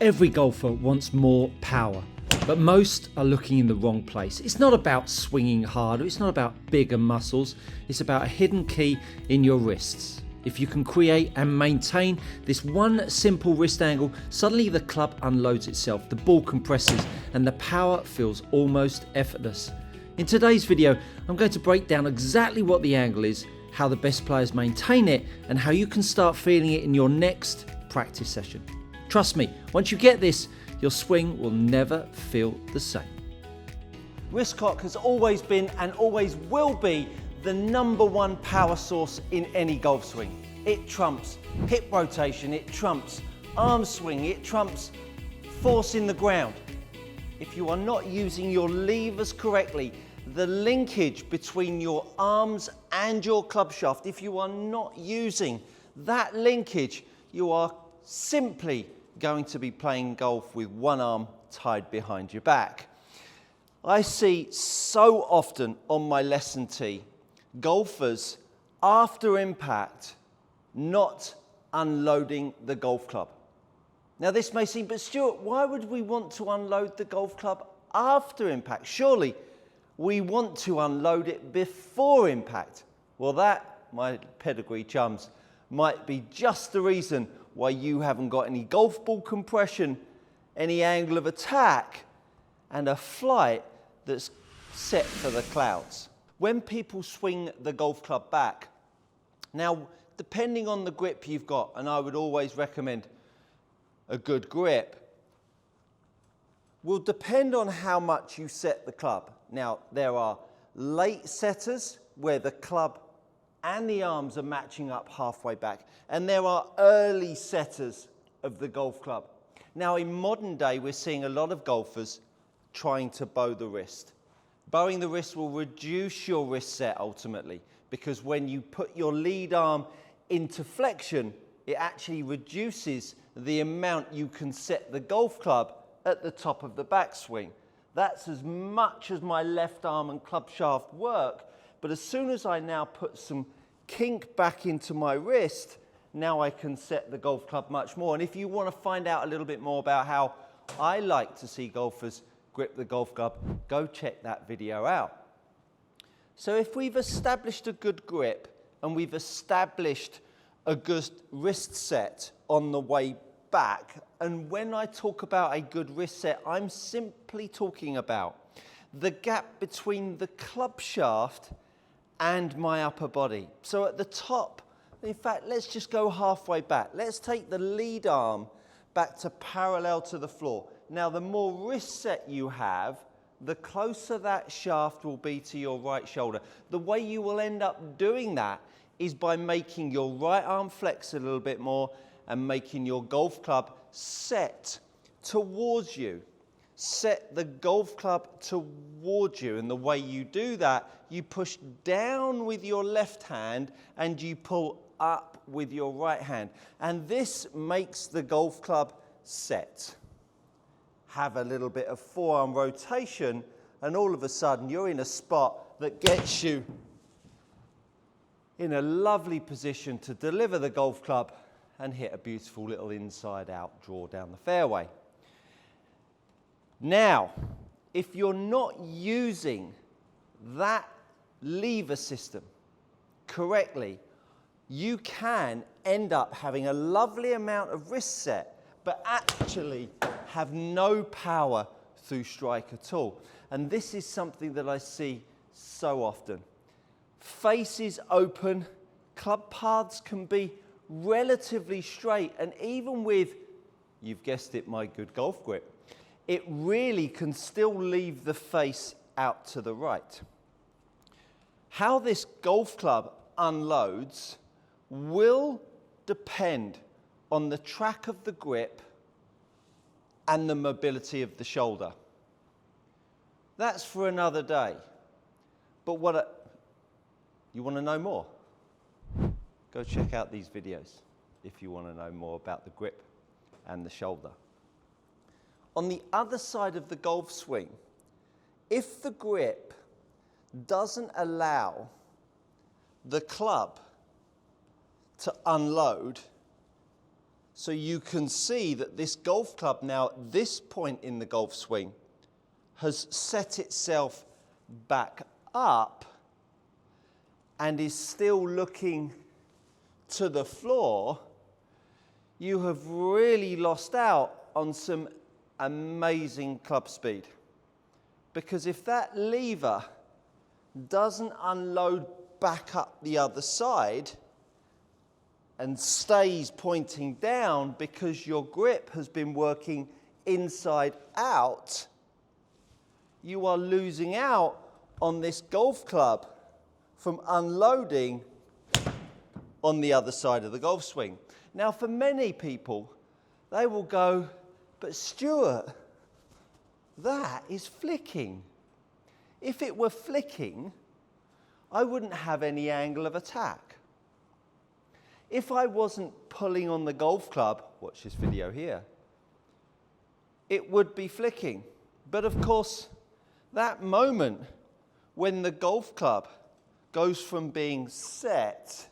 Every golfer wants more power, but most are looking in the wrong place. It's not about swinging harder, it's not about bigger muscles, it's about a hidden key in your wrists. If you can create and maintain this one simple wrist angle, suddenly the club unloads itself, the ball compresses, and the power feels almost effortless. In today's video, I'm going to break down exactly what the angle is, how the best players maintain it, and how you can start feeling it in your next practice session. Trust me, once you get this, your swing will never feel the same. Wrist cock has always been and always will be the number one power source in any golf swing. It trumps hip rotation, it trumps arm swing, it trumps force in the ground. If you are not using your levers correctly, the linkage between your arms and your club shaft, if you are not using that linkage, you are simply going to be playing golf with one arm tied behind your back. I see so often on my lesson tee, golfers after impact not unloading the golf club. Now this may seem, but Stuart, why would we want to unload the golf club after impact? Surely we want to unload it before impact. Well, that, my pedigree chums, might be just the reason why you haven't got any golf ball compression, any angle of attack, and a flight that's set for the clouds. When people swing the golf club back, now depending on the grip you've got, and I would always recommend a good grip, will depend on how much you set the club. Now, there are late setters where the club and the arms are matching up halfway back, and there are early setters of the golf club. Now, in modern day, we're seeing a lot of golfers trying to bow the wrist. Bowing the wrist will reduce your wrist set ultimately, because when you put your lead arm into flexion, it actually reduces the amount you can set the golf club at the top of the backswing. That's as much as my left arm and club shaft work, but as soon as I now put some kink back into my wrist, now I can set the golf club much more. And if you want to find out a little bit more about how I like to see golfers grip the golf club, go check that video out. So if we've established a good grip and we've established a good wrist set on the way back, and when I talk about a good wrist set, I'm simply talking about the gap between the club shaft and my upper body. So at the top, in fact, let's just go halfway back. Let's take the lead arm back to parallel to the floor. Now, the more wrist set you have, the closer that shaft will be to your right shoulder. The way you will end up doing that is by making your right arm flex a little bit more and making your golf club set towards you. Set the golf club towards you, and the way you do that, you push down with your left hand and you pull up with your right hand. And this makes the golf club set. Have a little bit of forearm rotation, and all of a sudden you're in a spot that gets you in a lovely position to deliver the golf club and hit a beautiful little inside out draw down the fairway. Now, if you're not using that lever system correctly, you can end up having a lovely amount of wrist set, but actually have no power through strike at all. And this is something that I see so often. Faces open, club paths can be relatively straight, and even with, you've guessed it, my good golf grip, it really can still leave the face out to the right. How this golf club unloads will depend on the track of the grip and the mobility of the shoulder. That's for another day. But you want to know more? Go check out these videos if you want to know more about the grip and the shoulder. On the other side of the golf swing, if the grip doesn't allow the club to unload, So you can see that this golf club now at this point in the golf swing has set itself back up and is still looking to the floor. You have really lost out on some amazing club speed. Because if that lever doesn't unload back up the other side and stays pointing down because your grip has been working inside out, you are losing out on this golf club from unloading on the other side of the golf swing. Now, for many people, they will go, but Stuart, that is flicking. If it were flicking, I wouldn't have any angle of attack. If I wasn't pulling on the golf club, watch this video here, it would be flicking. But of course, that moment when the golf club goes from being set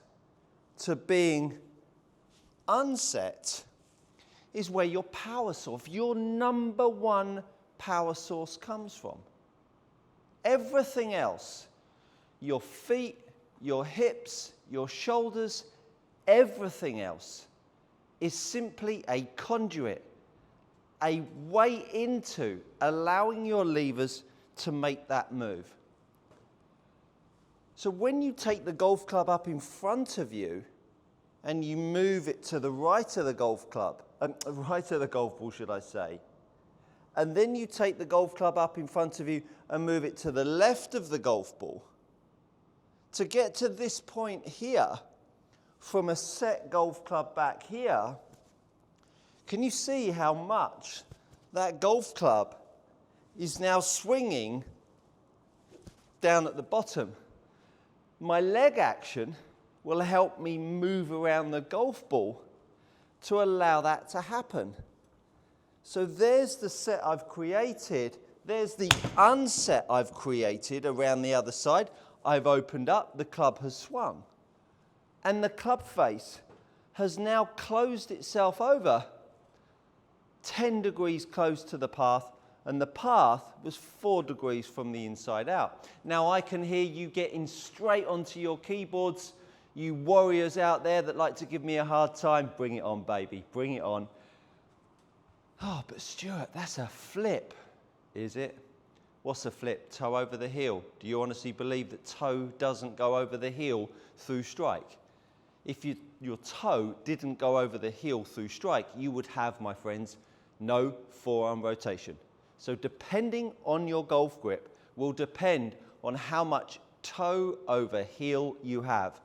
to being unset is where your power source, your number one power source comes from. Everything else, your feet, your hips, your shoulders, everything else is simply a conduit, a way into allowing your levers to make that move. So when you take the golf club up in front of you and you move it to the right of the golf club, right of the golf ball, should I say, and then you take the golf club up in front of you and move it to the left of the golf ball, to get to this point here, from a set golf club back here, can you see how much that golf club is now swinging down at the bottom? My leg action will help me move around the golf ball to allow that to happen. So there's the set I've created. There's the unset I've created around the other side. I've opened up, the club has swung. And the club face has now closed itself over 10 degrees close to the path, and the path was 4 degrees from the inside out. Now I can hear you getting straight onto your keyboards, you warriors out there that like to give me a hard time. Bring it on, baby, bring it on. Oh, but Stuart, that's a flip, is it? What's a flip? Toe over the heel. Do you honestly believe that toe doesn't go over the heel through strike? If your toe didn't go over the heel through strike, you would have, my friends, no forearm rotation. So depending on your golf grip will depend on how much toe over heel you have.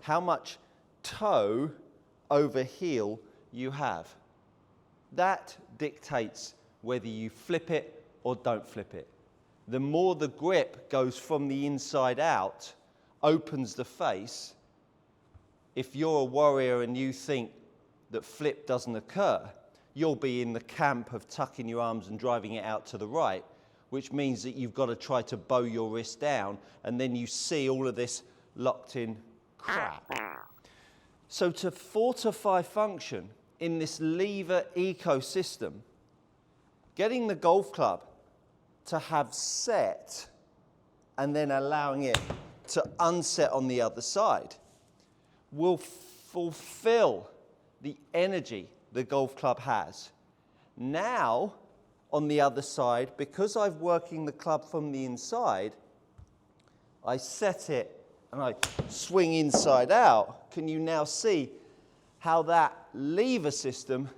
How much toe over heel you have. That dictates whether you flip it or don't flip it. The more the grip goes from the inside out, opens the face. If you're a warrior and you think that flip doesn't occur, you'll be in the camp of tucking your arms and driving it out to the right, which means that you've got to try to bow your wrist down, and then you see all of this locked in crap. So to fortify function in this lever ecosystem, getting the golf club to have set and then allowing it to unset on the other side will fulfill the energy the golf club has. Now, on the other side, because I'm working the club from the inside, I set it and I swing inside out. Can you now see how that lever system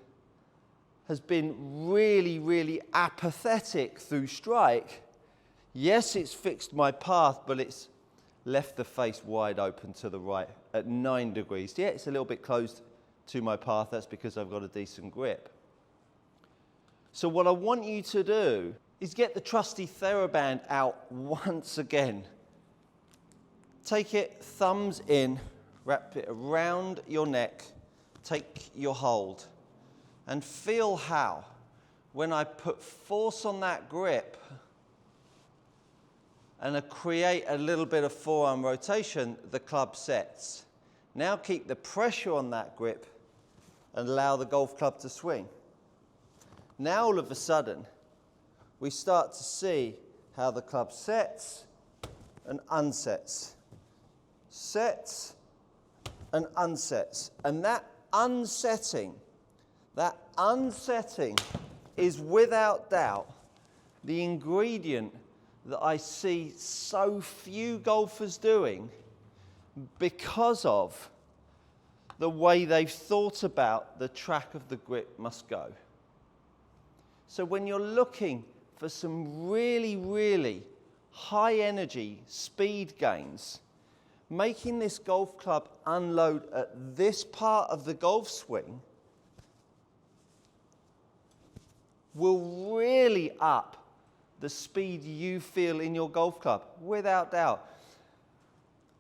has been really, really apathetic through strike? Yes, it's fixed my path, but it's left the face wide open to the right at 9 degrees. Yeah, it's a little bit closed to my path. That's because I've got a decent grip. So what I want you to do is get the trusty TheraBand out once again. Take it, thumbs in, wrap it around your neck, take your hold, and feel how, when I put force on that grip and I create a little bit of forearm rotation, the club sets. Now keep the pressure on that grip and allow the golf club to swing. Now all of a sudden, we start to see how the club sets and unsets. Sets and unsets. And that unsetting is without doubt the ingredient that I see so few golfers doing because of the way they've thought about the track of the grip must go. So when you're looking for some really, really high energy speed gains, making this golf club unload at this part of the golf swing will really up the speed you feel in your golf club, without doubt.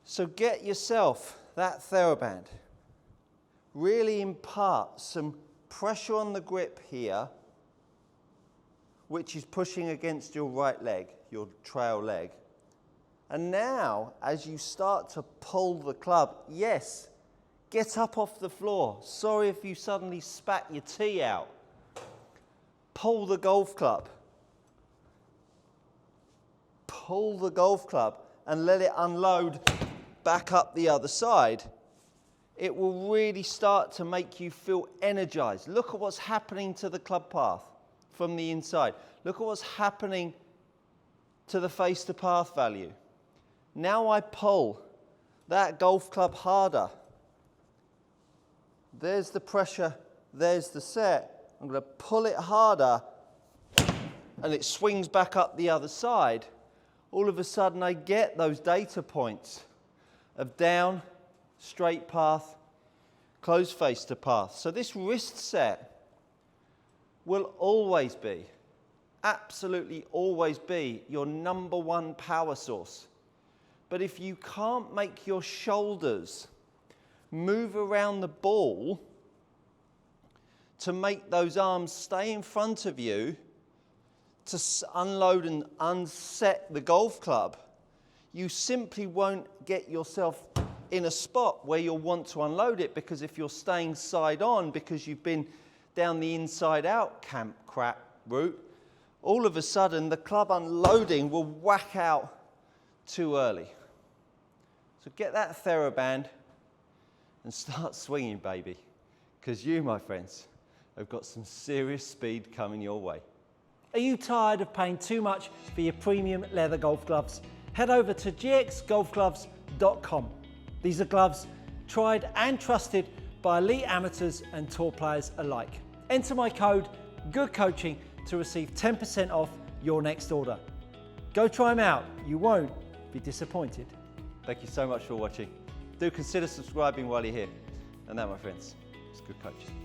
So get yourself that TheraBand. Really impart some pressure on the grip here, which is pushing against your right leg, your trail leg. And now, as you start to pull the club, yes, get up off the floor. Sorry if you suddenly spat your tee out. Pull the golf club. Pull the golf club and let it unload back up the other side. It will really start to make you feel energized. Look at what's happening to the club path from the inside. Look at what's happening to the face to path value. Now I pull that golf club harder. There's the pressure, there's the set. I'm going to pull it harder and it swings back up the other side. All of a sudden I get those data points of down, straight path, close face to path. So this wrist set will always be, absolutely always be, your number one power source. But if you can't make your shoulders move around the ball to make those arms stay in front of you to unload and unset the golf club, you simply won't get yourself in a spot where you'll want to unload it, because if you're staying side on because you've been down the inside out camp crap route, all of a sudden the club unloading will whack out too early. So get that TheraBand and start swinging, baby, because you, my friends, have got some serious speed coming your way. Are you tired of paying too much for your premium leather golf gloves? Head over to gxgolfgloves.com. These are gloves tried and trusted by elite amateurs and tour players alike. Enter my code GOODCOACHING to receive 10% off your next order. Go try them out, you won't be disappointed. Thank you so much for watching. Do consider subscribing while you're here. And that, my friends, is good coaching.